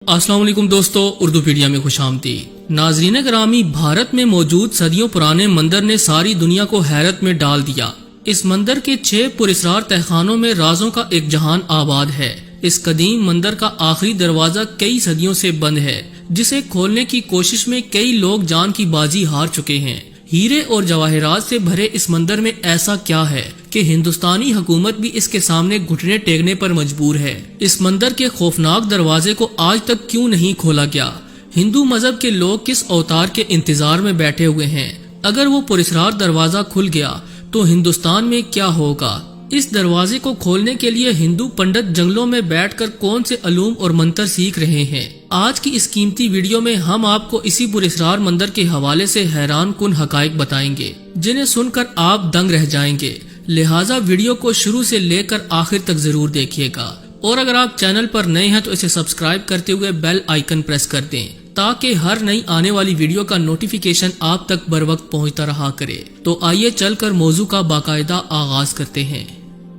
अस्सलाम वालेकुम दोस्तों, उर्दू पीडिया में खुश आमदीद। नाजरीन ग्रामी, भारत में मौजूद सदियों पुराने मंदिर ने सारी दुनिया को हैरत में डाल दिया। इस मंदिर के 6 पुरस्रार तहखानों में राजों का एक जहान आबाद है। इस कदीम मंदिर का आखिरी दरवाजा कई सदियों से बंद है, जिसे खोलने की कोशिश में कई लोग जान की बाजी हार चुके हैं। हीरे और जवाहरात से भरे इस मंदिर में ऐसा क्या है कि हिंदुस्तानी हुकूमत भी इसके सामने घुटने टेकने पर मजबूर है। इस मंदिर के खौफनाक दरवाजे को आज तक क्यों नहीं खोला गया? हिंदू मजहब के लोग किस अवतार के इंतजार में बैठे हुए हैं? अगर वो पुरस्रार दरवाजा खुल गया तो हिंदुस्तान में क्या होगा? इस दरवाजे को खोलने के लिए हिंदू पंडित जंगलों में बैठकर कौन से अलूम और मंत्र सीख रहे हैं? आज की इस कीमती वीडियो में हम आपको इसी पुरस्रार मंदिर के हवाले से हैरान कुन हकाइक बताएंगे, जिन्हें सुनकर आप दंग रह जाएंगे। लिहाजा वीडियो को शुरू से लेकर आखिर तक जरूर देखिएगा। और अगर आप चैनल पर नए हैं तो इसे सब्सक्राइब करते हुए बेल आइकन प्रेस कर दें, ताकि हर नई आने वाली वीडियो का नोटिफिकेशन आप तक बर वक्त पहुँचता रहा करे। तो आइए चलकर मौजू का बाकायदा आगाज करते हैं।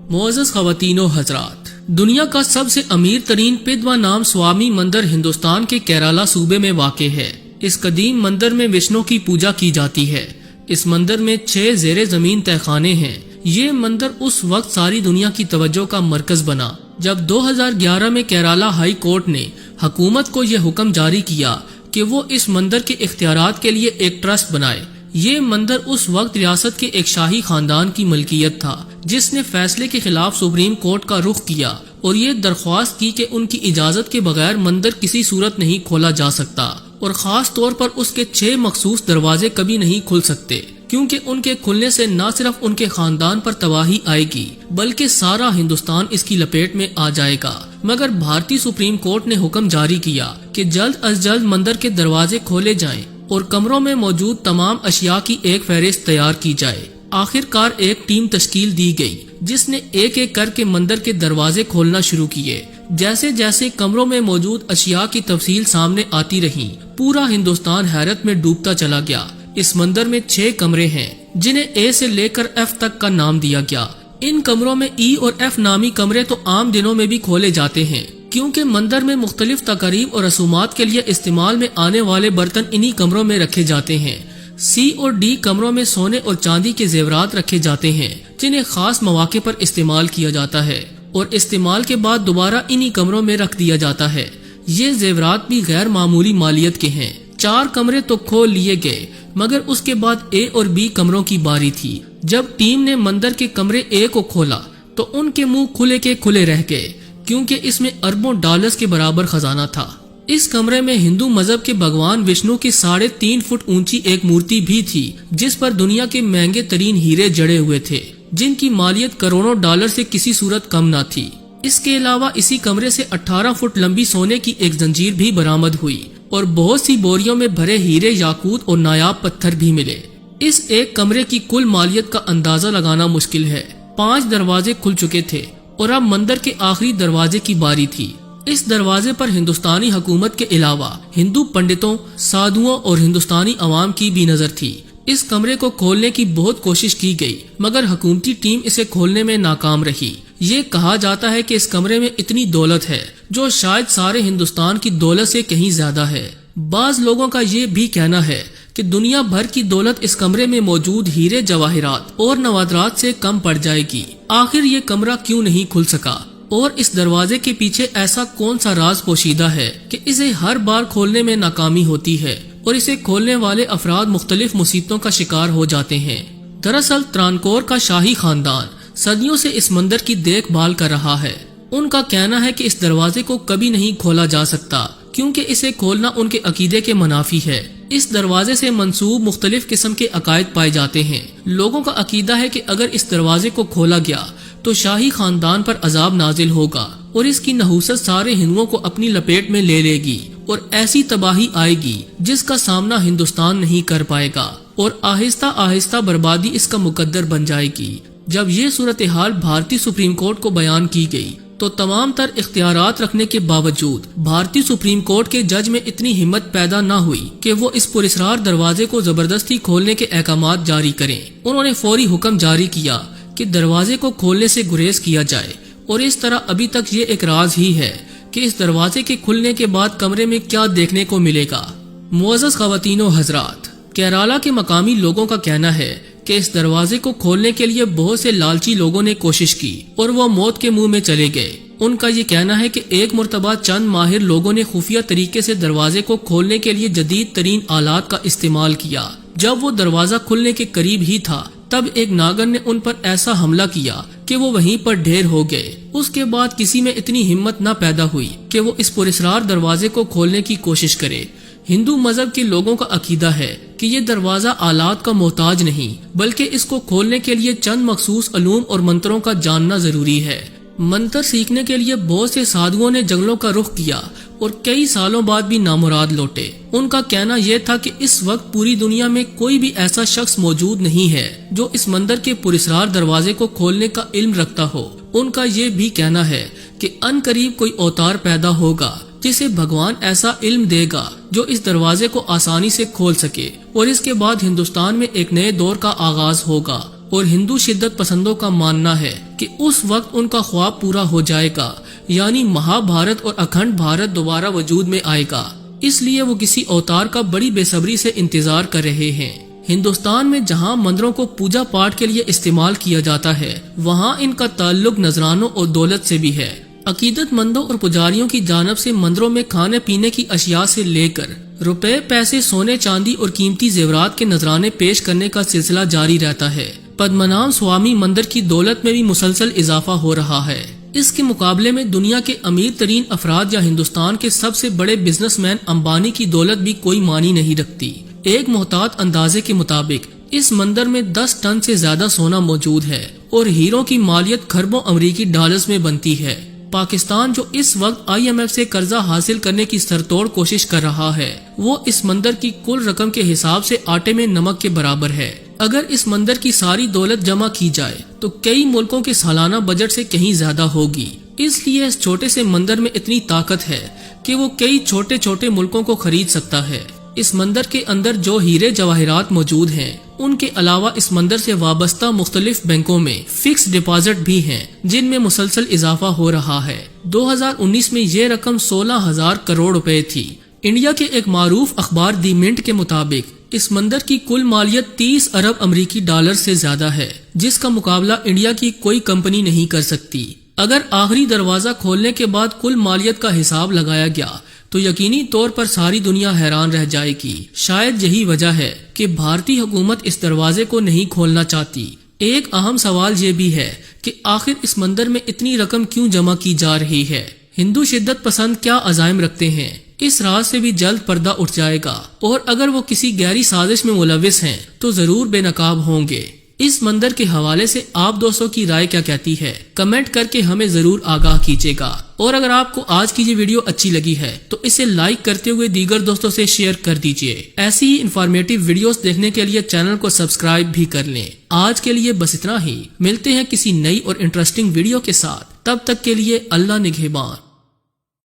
मोअज़्ज़ज़ ख़वातीनो हज़रात, दुनिया का सबसे अमीर तरीन पिदवा नाम स्वामी मंदिर हिंदुस्तान के केरला सूबे में वाक़े है। इस कदीम मंदिर में विष्णु की पूजा की जाती है। इस मंदिर में 6 ज़ेरे ज़मीन तहखाने हैं। ये मंदिर उस वक्त सारी दुनिया की तवज्जो का मरकज बना जब 2011 में केरला हाई कोर्ट ने हुकूमत को यह हुक्म जारी किया कि वो इस मंदिर के इख्तियारात के लिए एक ट्रस्ट बनाए। ये मंदिर उस वक्त रियासत के एक शाही खानदान की मलकियत था, जिसने फैसले के खिलाफ सुप्रीम कोर्ट का रुख किया और ये दरख्वास्त की कि उनकी इजाजत के बगैर मंदिर किसी सूरत नहीं खोला जा सकता, और खास तौर पर उसके 6 मखसूस दरवाजे कभी नहीं खुल सकते, क्योंकि उनके खुलने से न सिर्फ उनके खानदान पर तबाही आएगी बल्कि सारा हिंदुस्तान इसकी लपेट में आ जाएगा। मगर भारतीय सुप्रीम कोर्ट ने हुक्म जारी किया कि जल्द अज जल्द मंदिर के दरवाजे खोले जाएं और कमरों में मौजूद तमाम अशिया की एक फहरिस्त तैयार की जाए। आखिरकार एक टीम तश्कील दी गई, जिसने एक एक करके मंदिर के दरवाजे खोलना शुरू किए। जैसे जैसे कमरों में मौजूद अशिया की तफसील सामने आती रही, पूरा हिंदुस्तान हैरत में डूबता चला गया। इस मंदिर में 6 कमरे हैं, जिन्हें ए से लेकर एफ तक का नाम दिया गया। इन कमरों में ई और एफ नामी कमरे तो आम दिनों में भी खोले जाते हैं, क्योंकि मंदिर में मुख्तलिफ तकारीब और रसूमात के लिए इस्तेमाल में आने वाले बर्तन इन्हीं कमरों में रखे जाते हैं। सी और डी कमरों में सोने और चांदी के जेवरात रखे जाते हैं, जिन्हें खास मौके पर इस्तेमाल किया जाता है और इस्तेमाल के बाद दोबारा इन्हीं कमरों में रख दिया जाता है। ये जेवरात भी गैर मामूली मालियत के हैं। 4 कमरे तो खोल लिए गए, मगर उसके बाद ए और बी कमरों की बारी थी। जब टीम ने मंदिर के कमरे ए को खोला तो उनके मुंह खुले के खुले रह गए, क्योंकि इसमें अरबों डॉलर्स के बराबर खजाना था। इस कमरे में हिंदू मजहब के भगवान विष्णु की 3.5 फुट ऊंची एक मूर्ति भी थी, जिस पर दुनिया के महंगे तरीन हीरे जड़े हुए थे, जिनकी मालियत करोड़ों डॉलर से किसी सूरत कम न थी। इसके अलावा इसी कमरे से 18 फुट लंबी सोने की एक जंजीर भी बरामद हुई और बहुत सी बोरियों में भरे हीरे, याकूत और नायाब पत्थर भी मिले। इस एक कमरे की कुल मालियत का अंदाजा लगाना मुश्किल है। 5 दरवाजे खुल चुके थे और अब मंदिर के आखिरी दरवाजे की बारी थी। इस दरवाजे पर हिंदुस्तानी हुकूमत के अलावा हिंदू पंडितों, साधुओं और हिंदुस्तानी अवाम की भी नजर थी। इस कमरे को खोलने की बहुत कोशिश की गई, मगर हुकूमती टीम इसे खोलने में नाकाम रही। ये कहा जाता है कि इस कमरे में इतनी दौलत है जो शायद सारे हिंदुस्तान की दौलत से कहीं ज्यादा है। बाज लोगों का ये भी कहना है कि दुनिया भर की दौलत इस कमरे में मौजूद हीरे, जवाहरात और नवादरात से कम पड़ जाएगी। आखिर ये कमरा क्यों नहीं खुल सका, और इस दरवाजे के पीछे ऐसा कौन सा राज पोशीदा है कि इसे हर बार खोलने में नाकामी होती है और इसे खोलने वाले अफराद मुख्तलिफ मुसीबतों का शिकार हो जाते हैं। दरअसल त्रावणकोर का शाही खानदान सदियों से इस मंदिर की देखभाल कर रहा है। उनका कहना है कि इस दरवाजे को कभी नहीं खोला जा सकता, क्योंकि इसे खोलना उनके अकीदे के मुनाफी है। इस दरवाजे से मंसूब मुख्तलिफ किस्म के अकायद पाए जाते हैं। लोगों का अकीदा है कि अगर इस दरवाजे को खोला गया तो शाही खानदान पर अजाब नाजिल होगा और इसकी नहूसत सारे हिंदुओं को अपनी लपेट में ले लेगी और ऐसी तबाही आएगी जिसका सामना हिंदुस्तान नहीं कर पाएगा और आहिस्ता आहिस्ता बर्बादी इसका मुकद्दर बन जाएगी। जब ये सूरत हाल भारतीय सुप्रीम कोर्ट को बयान की गई तो तमाम तर इख्तियारात रखने के बावजूद भारतीय सुप्रीम कोर्ट के जज में इतनी हिम्मत पैदा न हुई कि वो इस पुरस्रार दरवाजे को जबरदस्ती खोलने के अहकामात जारी करें। उन्होंने फौरी हुक्म जारी किया कि दरवाजे को खोलने से गुरेज किया जाए, और इस तरह अभी तक ये एक राज ही है کہ اس دروازے کے کھلنے کے بعد کمرے میں کیا دیکھنے کو ملے گا۔ معزز خواتین و حضرات، کیرالہ کے مقامی لوگوں کا کہنا ہے کہ اس دروازے کو کھولنے کے لیے بہت سے لالچی لوگوں نے کوشش کی اور وہ موت کے منہ میں چلے گئے۔ ان کا یہ کہنا ہے کہ ایک مرتبہ چند ماہر لوگوں نے خفیہ طریقے سے دروازے کو کھولنے کے لیے جدید ترین آلات کا استعمال کیا۔ جب وہ دروازہ کھلنے کے قریب ہی تھا تب ایک ناگر نے ان پر ایسا حملہ کیا کہ وہ وہیں پر ڈھیر ہو گئے۔ اس کے بعد کسی میں اتنی ہمت نہ پیدا ہوئی کہ وہ اس پراسرار دروازے کو کھولنے کی کوشش کرے۔ ہندو مذہب کے لوگوں کا عقیدہ ہے کہ یہ دروازہ آلات کا محتاج نہیں، بلکہ اس کو کھولنے کے لیے چند مخصوص علوم اور منتروں کا جاننا ضروری ہے۔ منتر سیکھنے کے لیے بہت سے سادھوؤں نے جنگلوں کا رخ کیا اور کئی سالوں بعد بھی نامراد لوٹے۔ ان کا کہنا یہ تھا کہ اس وقت پوری دنیا میں کوئی بھی ایسا شخص موجود نہیں ہے جو اس مندر کے پراسرار دروازے کو کھولنے کا علم رکھتا ہو۔ ان کا یہ بھی کہنا ہے کہ ان قریب کوئی اوتار پیدا ہوگا جسے بھگوان ایسا علم دے گا جو اس دروازے کو آسانی سے کھول سکے، اور اس کے بعد ہندوستان میں ایک نئے دور کا آغاز ہوگا۔ اور ہندو شدت پسندوں کا ماننا ہے کہ اس وقت ان کا خواب پورا ہو جائے گا، یعنی مہا بھارت اور اکھنڈ بھارت دوبارہ وجود میں آئے گا۔ اس لیے وہ کسی اوتار کا بڑی بے صبری سے انتظار کر رہے ہیں۔ ہندوستان میں جہاں مندروں کو پوجا پاٹ کے لیے استعمال کیا جاتا ہے، وہاں ان کا تعلق نذرانوں اور دولت سے بھی ہے۔ عقیدت مندوں اور پجاریوں کی جانب سے مندروں میں کھانے پینے کی اشیاء سے لے کر روپے، پیسے، سونے چاندی اور قیمتی زیورات کے نذرانے پیش کرنے کا سلسلہ جاری رہتا ہے۔ پدمنام سوامی مندر کی دولت میں بھی مسلسل اضافہ ہو رہا ہے۔ اس کے مقابلے میں دنیا کے امیر ترین افراد یا ہندوستان کے سب سے بڑے بزنس مین امبانی کی دولت بھی کوئی معنی نہیں رکھتی۔ ایک محتاط اندازے کے مطابق اس مندر میں 10 ٹن سے زیادہ سونا موجود ہے اور ہیروں کی مالیت کھربوں امریکی ڈالرز میں بنتی ہے۔ پاکستان جو اس وقت IMF سے قرضہ حاصل کرنے کی سرتوڑ کوشش کر رہا ہے، وہ اس مندر کی کل رقم کے حساب سے آٹے میں نمک کے برابر ہے۔ اگر اس مندر کی ساری دولت جمع کی جائے تو کئی ملکوں کے سالانہ بجٹ سے کہیں زیادہ ہوگی۔ اس لیے اس چھوٹے سے مندر میں اتنی طاقت ہے کہ وہ کئی چھوٹے چھوٹے ملکوں کو خرید سکتا ہے۔ اس مندر کے اندر جو ہیرے جواہرات موجود ہیں، ان کے علاوہ اس مندر سے وابستہ مختلف بینکوں میں فکس ڈپازٹ بھی ہیں، جن میں مسلسل اضافہ ہو رہا ہے۔ 2019 میں یہ رقم 16,000 کروڑ روپے تھی۔ انڈیا کے ایک معروف اخبار دی منٹ کے مطابق اس مندر کی کل مالیت 30 ارب امریکی ڈالر سے زیادہ ہے، جس کا مقابلہ انڈیا کی کوئی کمپنی نہیں کر سکتی۔ اگر آخری دروازہ کھولنے کے بعد کل مالیت کا حساب لگایا گیا تو یقینی طور پر ساری دنیا حیران رہ جائے گی۔ شاید یہی وجہ ہے کہ بھارتی حکومت اس دروازے کو نہیں کھولنا چاہتی۔ ایک اہم سوال یہ بھی ہے کہ آخر اس مندر میں اتنی رقم کیوں جمع کی جا رہی ہے؟ ہندو شدت پسند کیا عزائم رکھتے ہیں؟ اس راز سے بھی جلد پردہ اٹھ جائے گا، اور اگر وہ کسی گہری سازش میں ملوث ہیں تو ضرور بے نقاب ہوں گے۔ اس مندر کے حوالے سے آپ دوستوں کی رائے کیا کہتی ہے؟ کمنٹ کر کے ہمیں ضرور آگاہ کیجیے گا، اور اگر آپ کو آج کی یہ ویڈیو اچھی لگی ہے تو اسے لائک کرتے ہوئے دیگر دوستوں سے شیئر کر دیجیے۔ ایسی ہی انفارمیٹیو ویڈیوز دیکھنے کے لیے چینل کو سبسکرائب بھی کر لیں۔ آج کے لیے بس اتنا ہی، ملتے ہیں کسی نئی اور انٹرسٹنگ ویڈیو کے ساتھ، تب تک کے لیے اللہ نگہبان۔